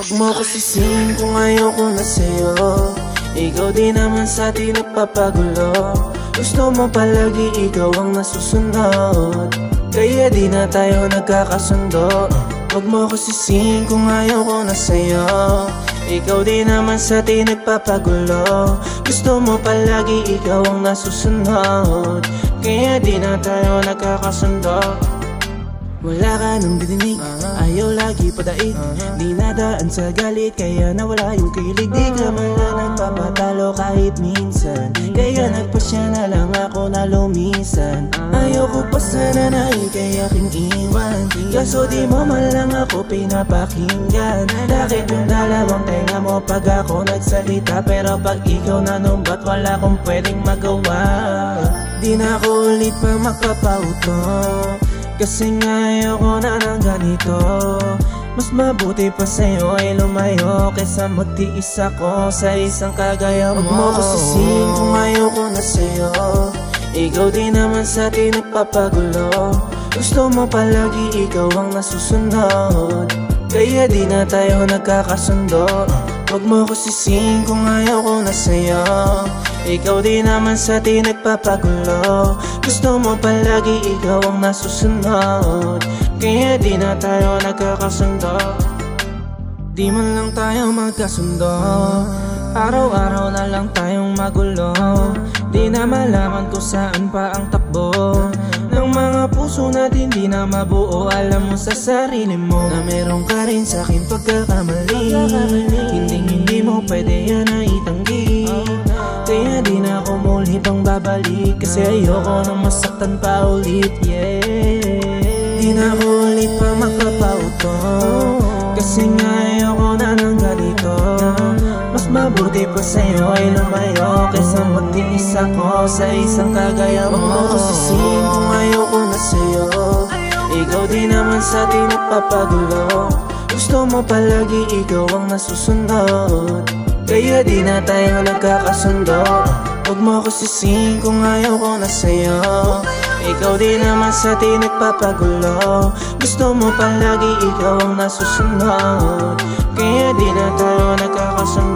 Huwag mo ko sisihin kung ayoko na sa'yo. Ikaw di naman sa atin nagpapagulo. Gusto mo palagi ikaw ang nasusunod, kaya di na tayo nagkakasundo. Huwag mo ko sisihin kung ayoko na sa'yo. Ikaw di naman sa atin nagpapagulo. Gusto mo palagi ikaw ang nasusunod, kaya di na tayo nagkakasundo. Wala ka nang didinig, ayaw lagi padaig. Di nadaan sa galit, kaya nawala yung kilig. Di ka man lang nagpapatalo kahit minsan, kaya nagpasya na lang ako na lumisan. Ayaw ko pa sana na ikay aking iwan, kaso di mo man lang ako pinapakinggan. Bakit yung dalawang tenga mo pag ako nagsalita, pero pag ikaw nanumbat wala kong pwedeng magawa. Di na ako ulit pa magpapauto, kasi nga ayoko na ng ganito. Mas mabuti pa sa'yo ay lumayo, kaysa magtiis ako sa isang kagaya mo. Huwag mo ko sisihin kung ayoko na sa'yo. Ikaw di naman sa atin nagpapagulo. Gusto mo palagi ikaw ang nasusunod, kaya di na tayo nagkakasundo. Huwag mo ko sisihin kung ayoko na sa'yo. Ikaw di naman sa atin nagpapagulo. Gusto mo palagi ikaw ang nasusunod, kaya di na tayo nagkakasundo. Di man lang tayo magkasundo, araw-araw na lang tayong magulo. Di na malaman kung saan pa ang takbo ng mga puso natin, di na mabuo. Alam mo sa sarili mo na meron ka rin sa'king pagkakamali. Hindi mo pwede yan na itanggi, kaya di na ako muli pang babalik, kasi ayoko nang masaktan pa ulit, yeah. Di na ako ulit pa magpapauto, kasi nga ayoko na ng ganito. Mas mabuti pa sa'yo ay lumayo, kaysa magtiis ako sa isang kagaya mo. Huwag mo ko sisihin kung ayoko na sa'yo. Ikaw di naman sa atin nagpapagulo. Gusto mo palagi ikaw ang nasusunod, kaya di na tayo nagkakasundo. Huwag mo ko sisihin kung ayoko na sa'yo. Ikaw di naman sa atin nagpapagulo. Gusto mo palagi ikaw ang nasusunod, kaya di na tayo nagkakasundo.